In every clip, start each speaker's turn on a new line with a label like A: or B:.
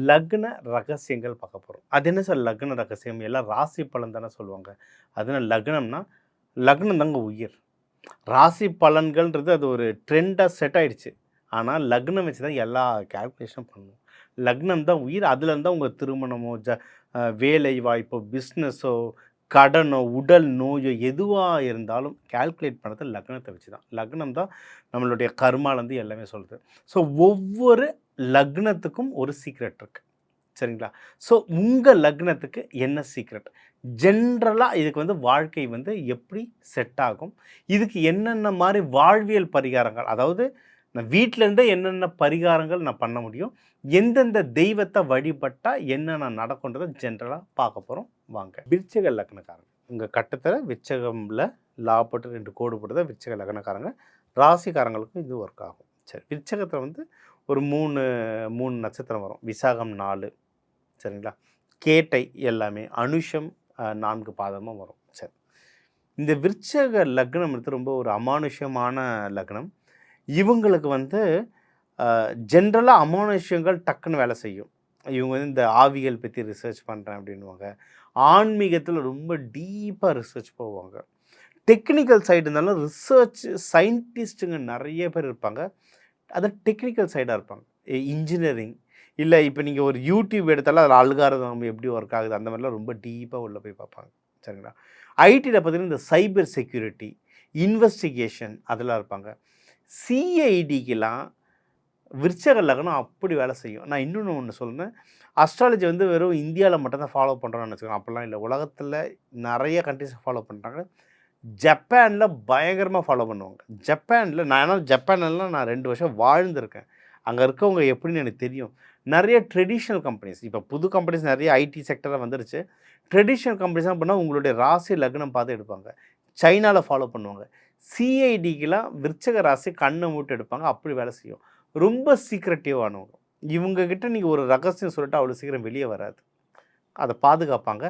A: லக்ன ரகசியங்கள் பார்க்க போகிறோம். அது என்ன சார் லக்ன ரகசியம்? எல்லாம் ராசி பலன் தானே சொல்லுவாங்க. அதுனா லக்னம்னா, லக்னம் தாங்க உயிர். ராசி பலன்கள்ன்றது அது ஒரு ட்ரெண்டாக செட் ஆயிடுச்சு. ஆனால் லக்னம் வச்சு தான் எல்லா கால்குலேஷனும் பண்ணணும். லக்னம் தான் உயிர். அதுலேருந்து தான் உங்கள் திருமணமோ, வேலை வாய்ப்போ, பிஸ்னஸோ, கடனோ, உடல் நோயோ எதுவா இருந்தாலும் கால்குலேட் பண்ணுறது லக்னத்தை வச்சு தான். லக்னம் தான் நம்மளுடைய கர்மாலேருந்து எல்லாமே சொல்லுது. ஸோ ஒவ்வொரு லக்னத்துக்கும் ஒரு சீக்ரெட் இருக்குது. சரிங்களா? ஸோ உங்கள் லக்னத்துக்கு என்ன சீக்ரெட்? ஜென்ரலாக இதுக்கு வந்து வாழ்க்கை வந்து எப்படி செட் ஆகும்? இதுக்கு என்னென்ன மாதிரி வாழ்வியல் பரிகாரங்கள், அதாவது நான் வீட்டிலேருந்தே என்னென்ன பரிகாரங்கள் நான் பண்ண முடியும்? எந்தெந்த தெய்வத்தை வழிபட்டால் என்னென்ன நடக்குன்றதை ஜென்ரலாக பார்க்க போகிறோம் வாங்க. விருச்சிக லக்னக்காரங்க உங்கள் கட்டத்தில் விருச்சகமில் லா போட்டு 2 கோடு போட்டு தான் விருச்சிக லக்னக்காரங்க. ராசிக்காரங்களுக்கும் இது ஒர்க் ஆகும். சரி, விருச்சகத்தில் வந்து ஒரு 3 நட்சத்திரம் வரும். விசாகம் 4, சரிங்களா? கேட்டை எல்லாமே, அனுஷம் 4 பாதமும் வரும். சரி, இந்த விருச்சக லக்னம் எடுத்து ரொம்ப ஒரு அமானுஷ்யமான லக்னம். இவங்களுக்கு வந்து ஜென்ரலாக அமானுஷ்யங்கள் டக்குன்னு வேலை செய்யும். இவங்க வந்து இந்த ஆவிகள் பற்றி ரிசர்ச் பண்ணுறேன் அப்படின்வாங்க. ஆன்மீகத்தில் ரொம்ப டீப்பாக ரிசர்ச் போவாங்க. டெக்னிக்கல் சைடு இருந்தாலும் ரிசர்ச் சயின்டிஸ்ட்டுங்க நிறைய பேர் இருப்பாங்க. அது டெக்னிக்கல் சைடாக இருப்பாங்க. இன்ஜினியரிங் இல்லை, இப்போ நீங்கள் ஒரு யூடியூப் எடுத்தாலும் அதில் அல்காரிதம் எப்படி ஒர்க் ஆகுது அந்த மாதிரிலாம் ரொம்ப டீப்பாக உள்ளே போய் பார்ப்பாங்க. சரிங்களா? ஐடியில் பார்த்தீங்கன்னா இந்த சைபர் செக்யூரிட்டி, இன்வெஸ்டிகேஷன் அதெல்லாம் இருப்பாங்க. சிஐடிக்கெலாம் விருச்சக லக்னம் அப்படி வேலை செய்யும். நான் இன்னொன்று ஒன்று சொல்லுவேன், அஸ்ட்ராலஜி வந்து வெறும் இந்தியாவில் மட்டும்தான் ஃபாலோ பண்ணுறோன்னு வச்சுக்கோங்க. அப்படிலாம் இல்லை, உலகத்தில் நிறைய கண்ட்ரிஸை ஃபாலோ பண்ணுறாங்க. ஜப்பானில் பயங்கரமாக ஃபாலோ பண்ணுவாங்க. ஜப்பானில் ஜப்பான்லாம் நான் 2 வருஷம் வாழ்ந்திருக்கேன். அங்கே இருக்கவங்க எப்படின்னு எனக்கு தெரியும். நிறைய ட்ரெடிஷ்னல் கம்பெனிஸ், இப்போ புது கம்பெனிஸ் நிறைய ஐடி செக்டரில் வந்துடுச்சு. ட்ரெடிஷ்னல் கம்பெனிஸ்லாம் பண்ணால் உங்களுடைய ராசி லக்னம் பார்த்து எடுப்பாங்க. சைனாவில் ஃபாலோ பண்ணுவாங்க. சிஐடிக்கெலாம் விருச்சக ராசி கண்ணை மூட்டு எடுப்பாங்க. அப்படி வேலை செய்யும். ரொம்ப சீக்ரெட்டிவானவங்க. இவங்கக்கிட்ட நீங்கள் ஒரு ரகசியம் சொல்லிட்டு அவ்வளோ சீக்கிரம் வெளியே வராது. அதை பாதுகாப்பாங்க.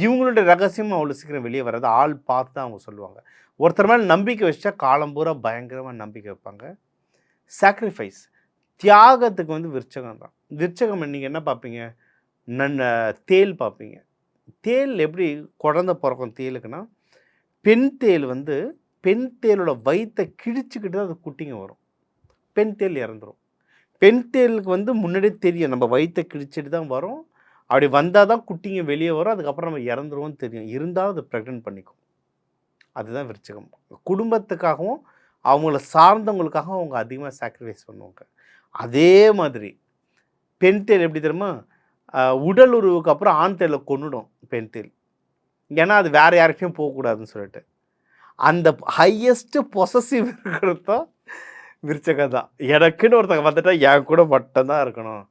A: இவங்களுடைய ரகசியமும் அவ்வளோ சீக்கிரம் வெளியே வராது. ஆள் பார்த்து தான் அவங்க சொல்லுவாங்க. ஒருத்தர் மேலே நம்பிக்கை வச்சா காலம் பூரா பயங்கரமாக நம்பிக்கை வைப்பாங்க. சாக்ரிஃபைஸ், தியாகத்துக்கு வந்து விருச்சகம் தான். விருச்சகம் நீங்கள் என்ன பார்ப்பீங்க? தேள் பார்ப்பீங்க. தேள் எப்படி குழந்த பிறக்கும் தேளுக்குன்னா, பெண் தேள் வந்து பெண் தேளோட வயிற்றை கிழிச்சிக்கிட்டு தான் அது குட்டிங்க வரும். பெண் தேள் இறந்துடும். பெண் தேளுக்கு வந்து முன்னாடியே தெரியும் நம்ம வயிற்றை கிழிச்சிட்டு தான் வரும். அப்படி வந்தால் தான் குட்டிங்க வெளியே வரும். அதுக்கப்புறம் நம்ம இறந்துருவோம்னு தெரியும். இருந்தாலும் அது ப்ரெக்னென்ட் பண்ணிக்கும். அதுதான் விருச்சிகம். குடும்பத்துக்காகவும் அவங்கள சார்ந்தவங்களுக்காகவும் அவங்க அதிகமாக சாக்ரிஃபைஸ் பண்ணுவாங்க. அதே மாதிரி பெண் தேள் எப்படி தெரியுமா? உடல் உறவுக்கு அப்புறம் ஆண் தேளை கொன்னுடும் பெண் தேள். ஏன்னா அது வேறு யாருக்கையும் போகக்கூடாதுன்னு சொல்லிட்டு. அந்த ஹையஸ்ட்டு பொசசிவ் இருக்கிறது தான் விருச்சகம் தான். எனக்குன்னு ஒருத்தங்க வந்துட்டால் என் கூட மட்டும்தான் இருக்கணும்,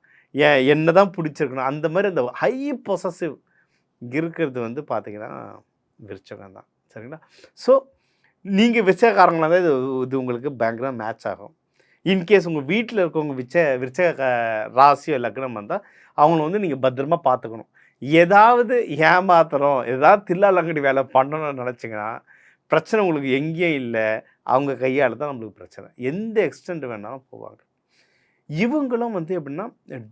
A: என்ன தான் பிடிச்சிருக்கணும், அந்த மாதிரி அந்த ஹை பொசசிவ் இருக்கிறது வந்து பார்த்திங்கன்னா விருச்சகம் தான். சரிங்களா? ஸோ நீங்கள் விருச்சகக்காரங்களாக தான் இது உங்களுக்கு பயங்கரமாக மேட்ச் ஆகும். இன்கேஸ் உங்கள் வீட்டில் இருக்கவங்க விருச்சக ராசியோ லக்னம் வந்தால் அவங்கள வந்து நீங்கள் பத்திரமா பார்த்துக்கணும். ஏதாவது ஏமாத்துறோம், ஏதாவது தில்லாலங்கடி வேலை பண்ணணும்னு நினச்சிங்கன்னா பிரச்சனை உங்களுக்கு எங்கேயும் இல்லை, அவங்க கையால் தான் நம்மளுக்கு பிரச்சனை. எந்த எக்ஸ்டெண்ட் வேணாலும் போவாங்க. இவங்களும் வந்து எப்படின்னா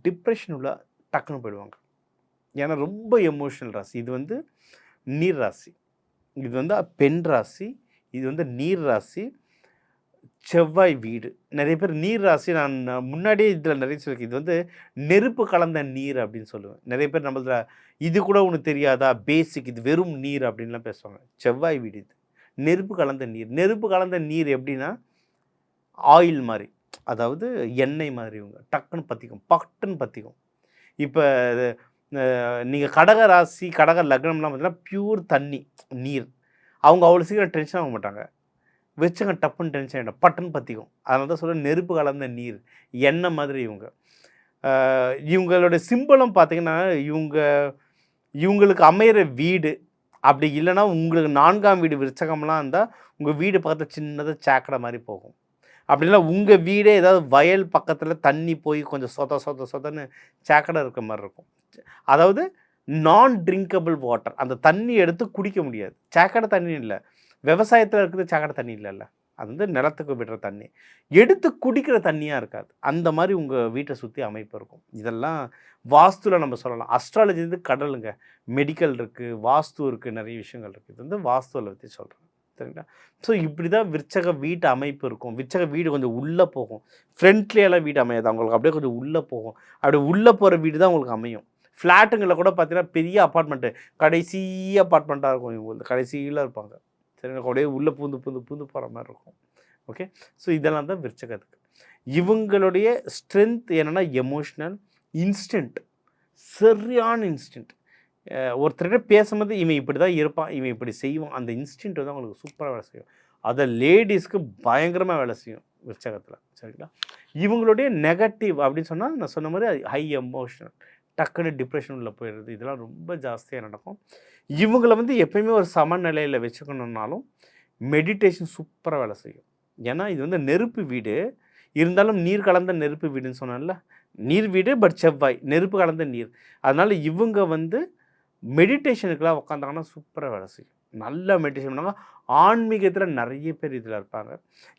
A: டிப்ரெஷன் உள்ள டக்குன்னு போயிடுவாங்க. ஏன்னா ரொம்ப எமோஷனல் ராசி. இது வந்து நீர் ராசி, இது வந்து பெண் ராசி, இது வந்து நீர் ராசி, செவ்வாய் வீடு. நிறைய பேர் நீர் ராசி, நான் முன்னாடியே இதில் நிறைய சொல்லியிருக்கேன், இது வந்து நெருப்பு கலந்த நீர் அப்படின்னு சொல்லுவேன். நிறைய பேர் நம்மள இது கூட ஒன்று தெரியாதா, பேசிக், இது வெறும் நீர் அப்படின்லாம் பேசுவாங்க. செவ்வாய் வீடு இது நெருப்பு கலந்த நீர். நெருப்பு கலந்த நீர் எப்படின்னா ஆயில் மாதிரி, அதாவது எண்ணெய் மாதிரி. இவங்க டக்குன்னு பற்றிக்கும், பட்டுன்னு பற்றிக்கும். இப்போ நீங்கள் கடக ராசி கடக லக்னம்லாம் பார்த்தீங்கன்னா பியூர் தண்ணி நீர். அவங்க அவ்வளோ சீக்கிரம் டென்ஷன் ஆக மாட்டாங்க. வச்சுங்க டப்புன்னு டென்ஷன் ஆகிடும், பட்டுன்னு பற்றிக்கும். அதனால தான் சொல்ல நெருப்பு கலந்த நீர், எண்ணெய் மாதிரி இவங்க. இவங்களோட சிம்பலும் பார்த்திங்கன்னா இவங்களுக்கு அமையிற வீடு அப்படி இல்லைனா உங்களுக்கு 4ஆம் வீடு விருச்சகம்லாம் இருந்தால் உங்கள் வீடு பக்கத்தில் சின்னதாக சாக்கடை மாதிரி போகும். அப்படின்னா உங்கள் வீடே ஏதாவது வயல் பக்கத்தில் தண்ணி போய் கொஞ்சம் சொதன்னு சாக்கடை இருக்க மாதிரி இருக்கும். அதாவது நான் ட்ரிங்கபிள் வாட்டர், அந்த தண்ணி எடுத்து குடிக்க முடியாது. சாக்கடை தண்ணி இல்லை, விவசாயத்தில் இருக்கிறது சாக்கடை தண்ணி இல்லைல்ல. அது வந்து நிலத்துக்கு விடுற தண்ணி. எடுத்து குடிக்கிற தண்ணியா இருக்காது. அந்த மாரி உங்க வீட்ட சுத்தி அமைப்பு இருக்கும். இதெல்லாம் வாஸ்துல நம்ம சொல்லலாம். அஸ்ட்ராலஜி வந்து கடலுங்க. மெடிக்கல் இருக்கு, வாஸ்து இருக்கு, நெறைய விஷயங்கள் இருக்கு. இது வந்து வாஸ்துவ பத்தி சொல்றேன். சரிங்களா? ஸோ இப்படி தான் விருச்சக வீட்டு அமைப்பு இருக்கும். விருச்சக வீடு கொஞ்சம் உள்ள போகும். ஃப்ரண்ட்லியலாம் வீடு அமையாது. அவங்களுக்கு அப்படியே கொஞ்சம் உள்ள போகும். அப்படி உள்ள போற வீடு தான் உங்களுக்கு அமையும். ஃப்ளாட்டுங்கள்ல கூட பார்த்தீங்கன்னா, பெரிய அபார்ட்மெண்ட்டு. கடைசி அபார்ட்மெண்ட்டா இருக்கும் இவங்கள்து. கடைசியில இருப்பாங்க. சரிங்களா? அப்படியே உள்ள பூந்து பூந்து பூந்து போற மாரி இருக்கும். ஓகே. ஸோ இதெல்லாம் தான் விருச்சகத்துக்கு. இவங்களுடைய ஸ்ட்ரென்த் என்னன்னா எமோஷனல், இன்ஸ்டன்ட். சரியான இன்ஸ்டன்ட். ஒருத்தர்கிட்ட பேசும்போது இவன் இப்படி தான் இருப்பான், இவன் இப்படி செய்வான். அந்த இன்ஸ்டின்ட் வந்து அவங்களுக்கு சூப்பரா வேலை செய்யும். அத லேடீஸ்க்கு பயங்கரமா வேலை செய்யும் விருச்சகத்தில. சரிங்களா? இவங்களுடைய நெகட்டிவ் அப்படின்னு சொன்னா, நான் சொன்ன மாரி ஹை எமோஷனல். டக்குனு டிப்ரஷன் உள்ள போயிடுறது. இதெல்லாம் ரொம்ப ஜாஸ்தியா நடக்கும். இவங்கள வந்து எப்பயுமே ஒரு சமநிலையில வச்சுக்கணும்னாலும், மெடிடேஷன் சூப்பரா வேலை செய்யும். ஏன்னா, இது வந்து நெருப்பு வீடு. இருந்தாலும் நீர் கலந்த நெருப்பு வீடுன்னு சொன்னேன்ல. நீர் வீடு பட் செவ்வாய். நெருப்பு கலந்த நீர். அதனால இவங்க வந்து மெடிடேஷனுக்குலாம் உட்காந்தாங்கன்னா சூப்பரா வேலை செய்யும். நல்லா மெடிடேஷன் பண்ணுவாங்க. ஆன்மீகத்தில நெறைய பேர் இதில இருப்பாங்க.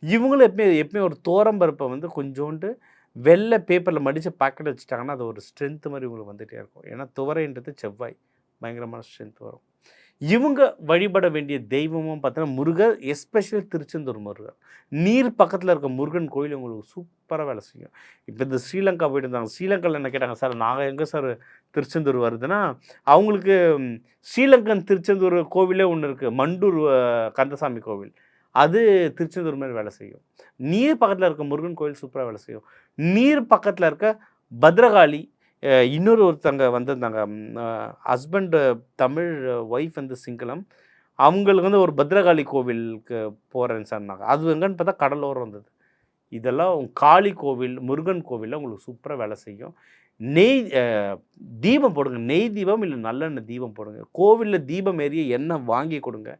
A: இவங்களும் எப்பயும் எப்பயும் ஒரு துவரம் பருப்ப வந்து கொஞ்சோண்டு வெள்ள பேப்பர்ல மடிச்சு பாக்கெட்ல வச்சுட்டாங்கன்னா, அது ஒரு ஸ்ட்ரென்த் மாரி உங்களுக்கு வந்துட்டே இருக்கும். ஏன்னா துவரைன்றது செவ்வாய். பயங்கரமான ஸ்ட்ரென்த் வரும். இவங்க வழிபட வேண்டிய தெய்வமும் பார்த்தீங்கன்னா, முருகர் எஸ்பெஷலி திருச்செந்தூர் முருகர். நீர் பக்கத்தில இருக்க முருகன் கோயில் உங்களுக்கு சூப்பரா வேலை செய்யும். இப்ப இந்த ஸ்ரீலங்கா போயிருந்தாங்க. ஸ்ரீலங்கால என்ன கேட்டாங்க, "சார் நாங்க எங்க சார் திருச்செந்தூர் வருதுன்னா, அவங்களுக்கு ஸ்ரீலங்கன் திருச்செந்தூர் கோவிலே ஒண்ணு இருக்கு. மண்டூர் கந்தசாமி கோவில். அது திருச்செந்தூர் மாரி வேலை செய்யும். நீர் பக்கத்தில இருக்க முருகன் கோயில் சூப்பரா வேலை செய்யும். நீர் பக்கத்தில இருக்க பத்ரகாளி இன்னொரு ஒருத்தங்க வந்திருந்தாங்க. ஹஸ்பண்ட் தமிழ், ஒய்ஃப் வந்து சிங்களம். அவங்களுக்கு வந்து ஒரு பத்ரகாளி கோவிலுக்கு போறேன்னு சொன்னாங்க. அது எங்கன்னு பார்த்தா கடலோரம் இருந்தது. இதெல்லாம் காளி கோவில், முருகன் கோவில்ல உங்களுக்கு சூப்பரா வேலை செய்யும். நெய் தீபம் போடுங்க. நெய் தீபம் இல்ல நல்லெண்ணெய் தீபம் போடுங்க. கோவில்ல தீபம் எரிய எண்ணெய் வாங்கி கொடுங்க.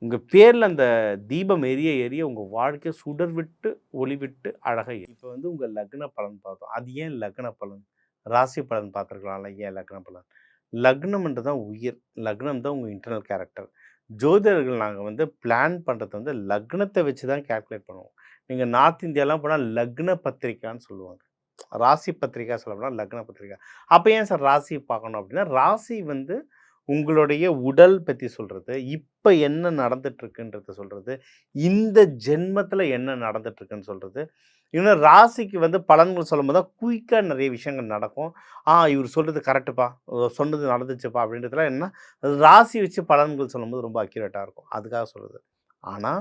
A: உங்க பேர்ல அந்த தீபம் எரிய எரிய உங்க வாழ்க்கை சுடர் விட்டு, ஒளி விட்டு அழகா இப்ப வந்து உங்க லக்ன பலன் பார்த்தோம். அது ஏன் லக்ன பலன்? ராசி பலன் பார்த்துருக்கலாம்ல. ஏன் லக்ன பலன்? லக்னம்ன்றது தான் உயிர். லக்னம் தான் உங்க இன்டர்னல் கேரக்டர். ஜோதிடர்கள் நாங்க வந்து பிளான் பண்றது வந்து லக்னத்த வச்சு தான் கால்குலேட் பண்ணுவோம். நீங்க நார்த் இந்தியாலாம் போனா லக்ன பத்திரிக்கான்னு சொல்லுவாங்க. ராசி பத்திரிக்கா சொல்ல போனா லக்ன பத்திரிக்கா. அப்ப ஏன் சார் ராசி பார்க்கணும் அப்படின்னா, ராசி வந்து உங்களுடைய உடல் பத்தி சொல்றது, இப்ப என்ன நடந்துட்டு இருக்குன்றத சொல்றது, இந்த ஜென்மத்தில என்ன நடந்துட்டு இருக்குன்னு சொல்றது. இன்னும் ராசிக்கு வந்து பலன்கள் சொல்லும்போது தான் குயிக்கா நிறைய விஷயங்கள் நடக்கும். இவரு சொல்றது கரெக்ட்டுப்பா. சொன்னது நடந்துச்சுப்பா அப்படின்றதுலாம் என்னன்னா, ராசி வச்சு பலன்கள் சொல்லும்போது ரொம்ப அக்யூரேட்டா இருக்கும். அதுக்காக சொல்றது. ஆனா,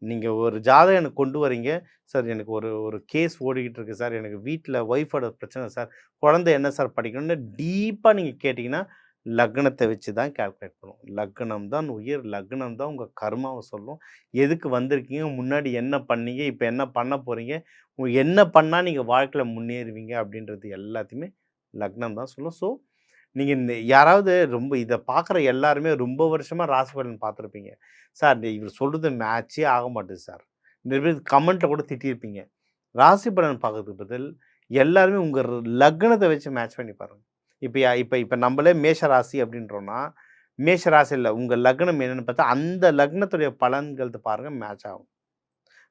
A: நீங்க ஒரு ஜாதகம் எனக்கு கொண்டு வரீங்க. சார் எனக்கு ஒரு ஒரு கேஸ் ஓடிக்கிட்டு இருக்கு சார். எனக்கு வீட்ல ஒய்ஃபோட பிரச்சனை சார். குழந்தை என்ன சார் படிக்கணும்னு டீப்பா நீங்க கேட்டீங்கன்னா, லக்னத்த வச்சு தான் கால்குலேட் பண்ணுவோம். லக்னம் தான் உயிர். லக்னம் தான் உங்க கர்மாவ சொல்லும். எதுக்கு வந்திருக்கீங்க? முன்னாடி என்ன பண்ணீங்க? இப்ப என்ன பண்ண போறீங்க? என்ன பண்ணா நீங்க வாழ்க்கையில முன்னேறுவீங்க? அப்படின்றது எல்லாத்தையுமே லக்னம் தான் சொல்லும். ஸோ, நீங்க யாராவது ரொம்ப இத பார்க்குற எல்லாருமே ரொம்ப வருஷமா ராசி பலன் பார்த்துருப்பீங்க. சார் இவரு சொல்றது மேட்சே ஆக மாட்டுது சார். நிறைய பேர் கமெண்ட்ல கூட திட்டியிருப்பீங்க. ராசி பலன் பார்க்கறதுக்கு பதில் எல்லாருமே உங்க லக்னத்த வச்சு மேட்ச் பண்ணி பாருங்க. இப்ப நம்மளே மேஷ ராசி அப்படின்றோம்னா, மேஷ ராசி இல்ல. உங்க லக்னம் என்னன்னு பார்த்தா, அந்த லக்னத்துடைய பலன்கள் பாருங்க மேட்ச் ஆகும்.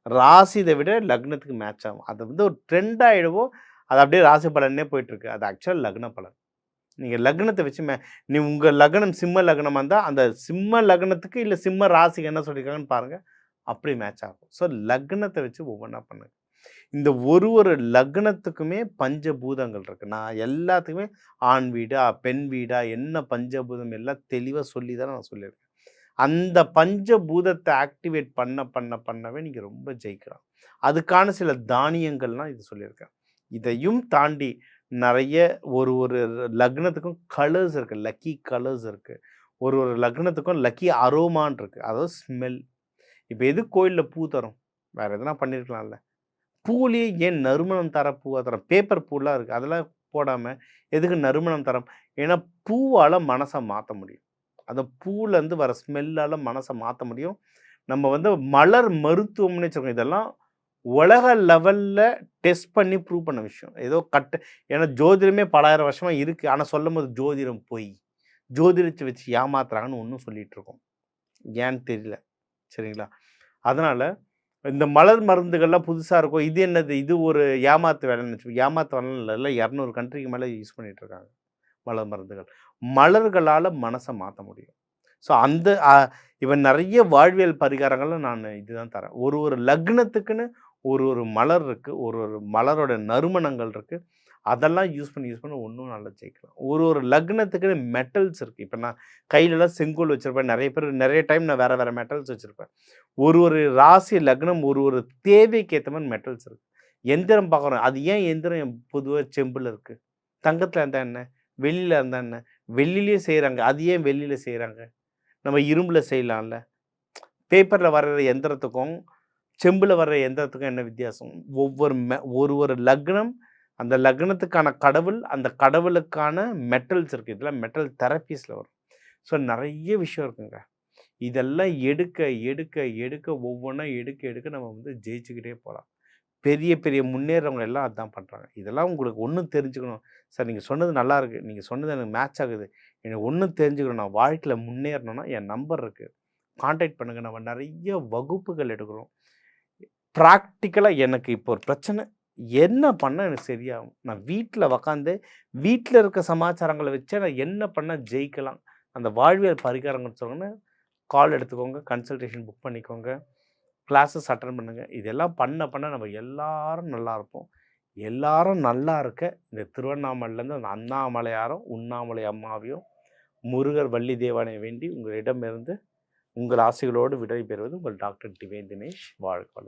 A: ராசி இத விட லக்னத்துக்கு மேட்ச் ஆகும். அது வந்து ஒரு ட்ரெண்ட் ஆயிடவோ, அது அப்படியே ராசி பலன்னே போயிட்டுருக்கு. அது ஆக்சுவல் லக்ன பலன். நீங்க லக்னத்த வச்சு நீ உங்க லக்னம் சிம்ம லக்னமா இருந்தா, அந்த சிம்ம லக்னத்துக்கு இல்ல சிம்ம ராசிக்கு என்ன சொல்லியிருக்காங்கன்னு பாருங்க. அப்படி மேட்ச் ஆகும். ஸோ லக்னத்த வச்சு ஒவ்வொன்னா பண்ணுங்க. இந்த ஒரு லக்னத்துக்குமே பஞ்சபூதங்கள் இருக்கு. நான் எல்லாத்துக்குமே ஆண் வீடா, பெண் வீடா, என்ன பஞ்சபூதம் எல்லாம் தெளிவா சொல்லி தான் நான் சொல்லியிருக்கேன். அந்த பஞ்சபூதத்த ஆக்டிவேட் பண்ணவே நீங்க ரொம்ப ஜெயிக்கலாம். அதுக்கான சில தானியங்கள்லாம் இது சொல்லியிருக்கேன். இதையும் தாண்டி நெறைய ஒரு லக்னத்துக்கும் கலர்ஸ் இருக்கு. லக்கி கலர்ஸ் இருக்கு. ஒரு லக்னத்துக்கும் லக்கி அரோமான்னு இருக்கு. அதாவது ஸ்மெல். இப்ப எது கோயில்ல பூ தரும்? வேற எதனா பண்ணியிருக்கலாம்ல. பூலயே ஏன் நறுமணம் தர பூவா தரோம்? பேப்பர் பூலாம் இருக்கு. அதெல்லாம் போடாம எதுக்கு நறுமணம் தரோம்? ஏன்னா பூவால மனச மாத்த முடியும். அந்த பூலேருந்து வர ஸ்மெல்லால மனச மாத்த முடியும். நம்ம வந்து மலர் மருத்துவம்னு வச்சுக்கோங்க. இதெல்லாம் உலக லெவல்ல டெஸ்ட் பண்ணி ப்ரூவ் பண்ண விஷயம். ஏதோ ஏன்னா ஜோதிடமே பலாயிரம் வருஷமா இருக்கு. ஆனா சொல்லும்போது ஜோதிடம் பொய். ஜோதிடத்த வச்சு ஏமாத்துறாங்கன்னு இன்னும் சொல்லிட்டு இருக்கோம். ஏன்னு தெரியல. சரிங்களா? அதனால இந்த மலர் மருந்துகள்லாம் புதுசா இருக்கும். இது என்னது? இது ஒரு ஏமாத்து வேலைன்னு ஏமாத்து வேலைன்னு இல்ல. 200 கண்ட்ரிக்கு மேல யூஸ் பண்ணிட்டு இருக்காங்க. மலர் மருந்துகள். மலர்களால மனச மாத்த முடியும். ஸோ அந்த இவன் நெறைய வாழ்வியல் பரிகாரங்கள நானு இதுதான் தரேன். ஒரு ஒரு லக்னத்துக்குன்னு ஒரு ஒரு மலர் இருக்கு. ஒரு ஒரு மலரோட நறுமணங்கள் இருக்கு. அதெல்லாம் யூஸ் பண்ணி இன்னும் நல்லா ஜெயிக்கலாம். ஒரு ஒரு லக்னத்துக்குன்னு மெட்டல்ஸ் இருக்கு. இப்ப நான் கையிலலாம் செங்கோல் வச்சிருப்பேன். நெறைய பேர் நெறைய டைம் நான் வேற வேற மெட்டல்ஸ் வச்சிருப்பேன். ஒரு ஒரு ராசி லக்னம் ஒரு ஒரு தேவைக்கு ஏத்த மாரி மெட்டல்ஸ் இருக்கு. எந்திரம் பார்க்குறோம். அது ஏன் எந்திரம் பொதுவா செம்புல இருக்கு? தங்கத்துல இருந்தா என்ன? வெள்ளில இருந்தா என்ன? வெள்ளிலயே செய்றாங்க. அது ஏன் வெள்ளில செய்றாங்க? நம்ம இரும்புல செய்யலாம்ல. பேப்பர்ல வரைற எந்திரத்துக்கும், செம்புல வர்ற எந்திரத்துக்கும் என்ன வித்தியாசம்? ஒரு ஒரு லக்னம், அந்த லக்னத்துக்கான கடவுள், அந்த கடவுளுக்கான மெட்டல்ஸ் இருக்கு. இதெல்லாம் மெட்டல் தெரப்பீஸ்ல வரும். ஸோ நெறைய விஷயம் இருக்குங்க. இதெல்லாம் எடுக்க, எடுக்க, எடுக்க ஒவ்வொன்னா எடுக்க, எடுக்க நம்ம வந்து ஜெயிச்சுக்கிட்டே போலாம். பெரிய, பெரிய முன்னேறவங்க எல்லாம் அதான் பண்றாங்க. இதெல்லாம் உங்களுக்கு ஒண்ணும் தெரிஞ்சுக்கணும். சார் நீங்க சொன்னது நல்லா இருக்கு. நீங்க சொன்னது எனக்கு மேட்ச் ஆகுது. எனக்கு ஒண்ணும் தெரிஞ்சுக்கணும். நான் வாழ்க்கையில முன்னேறணும்னா என் நம்பர் இருக்கு. கான்டாக்ட் பண்ணுங்க. நம்ம நெறைய வகுப்புகள் எடுக்கிறோம். பிராக்டிகலா எனக்கு இப்போ ஒரு பிரச்சனை. என்ன பண்ணா எனக்கு சரியாகும்? நான் வீட்ல உக்காந்து, வீட்ல இருக்க சமாச்சாரங்கள வச்சே நான் என்ன பண்ணா ஜெயிக்கலாம்? அந்த வாழ்வியல் பரிகாரங்கள் சொன்னோனே, கால் எடுத்துக்கோங்க. கன்சல்டேஷன் புக் பண்ணிக்கோங்க. கிளாஸஸ் அட்டெண்ட் பண்ணுங்க. இதெல்லாம் பண்ண பண்ண நம்ம எல்லாரும் நல்லா இருப்போம். எல்லாரும் நல்லா இருக்க இந்த திருவண்ணாமலையிலேருந்து அந்த அண்ணாமலையாரும், உண்ணாமலை அம்மாவையும், முருகர் வள்ளி தேவனை வேண்டி உங்களிடமிருந்து உங்கள் ஆசிகளோடு விடை பெறுவது உங்கள் டாக்டர் டிவைன் தினேஷ். வாழ்க வளமுடன்.